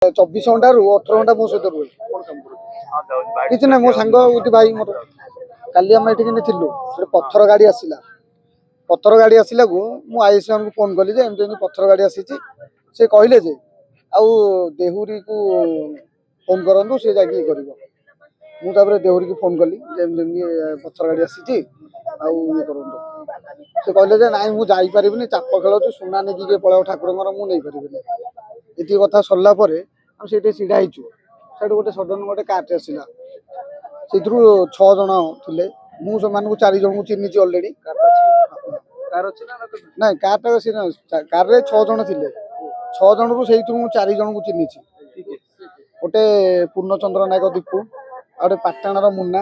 24 घंटा रु 18 घंटा मो सहित रुहे किसी ना मो सांग भाई मोर काली आम ये थिलु पत्थर गाड़ी आसला पत्थर गाड़ी आसला को मु आईएसआर को फोन कली एमती पत्थर गाड़ी आसी से कहले जे आउ देहुरी को फोन करूँ सी जाकि कर मुझे देहुरी को फोन कली पत्थर गाड़ी आसी ये करूँ से कहले ना मुझे चाप खेल सुना नहीं किए पलैब ठाकुर मुझे ये कथा सरला से सीढ़ा होचु से गोटे सडन गोटे कारटे आसला से 6 जन थे मुझे 4 जन को चिन्ह अलरेडी ना कारटा कार 6 जन थे 6 जन रु से 4 जन को चिन्ह गोटे पूर्णचंद्र नायक दीपू आ गए पाटणार मुन्ना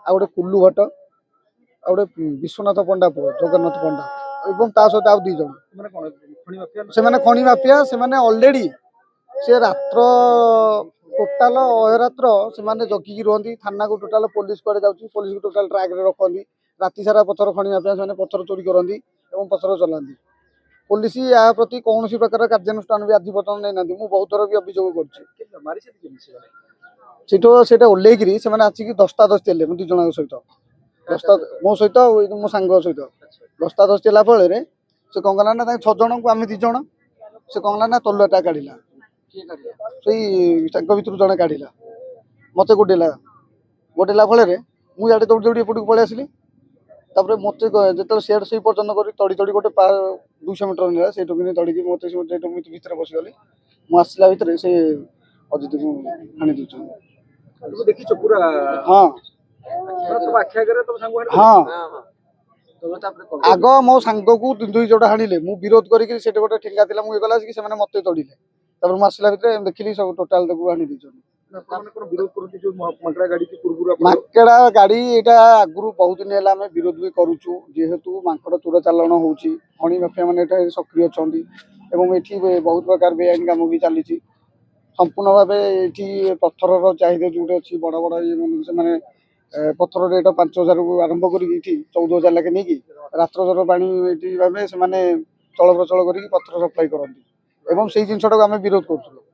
आ गए कुल्लू भट्ट आ गए विश्वनाथ पंडा पुओ जगन्नाथ पंडा और ता सहित आउ 2 जन से खणी माफिया से अलरेडी से रात्र टोटाल अहरात्र से जगिकी रुहति थाना को टोटाल पुलिस कड़े जाऊँगी पुलिस को टोटाल ट्रैक रखती राति सारा पथर खणी माफिया से पथर चोरी करती पथर चलाती पुलिस या प्रति कौन प्रकार कार्यानुष्ठान भी आज पर्यटन नहीं ना बहुत थर भी अभियोग कर ओल्लैकि से आसिक दस्ता दस्ती 2 जन सहित दस्ता मो सहित मो सांग सहित दस्ता दस्ती फल से कौन कला ना 6 जन को आम 2 जन से कौन ना तलुआटा काढ़ला भर जड़े काढ़ला मत गोडेला फल मुझे दौड़ी दौड़ी एपट को पलि आसली मत जो सेड से पर्यटन कर तड़ी तड़ी गोटे 200 मीटर ना से तड़ी मत भितर बसगली मुसला भितर से अजित को हाणी देखी पूरा हाँ हाँ आग मो सांग को 2 जोड़ा हाणिले मु विरोध करके गोटे ठेंगा था मुझे गला कि मत तड़िले मुझे भितर देखिली सब टोटाल हाणी माकेड़ा गाड़ी यहाँ आगु बहुत दिन है विरोध भी करुचु जेहेतु माकड़ चोरा चालाण हो खणी माफिया मैंने सक्रिय अच्छा ये बहुत प्रकार बेआईन कम भी चली संपूर्ण भाव ये पत्थर चाहिए जो अच्छी बड़ बड़ ये पत्थर रेट 5,000 आरंभ कर 14,000 लाखे नहीं कि रात्रजर पानी भाव से चल प्रचल कर पत्थर सप्लाई करती जिनसा आम विरोध कर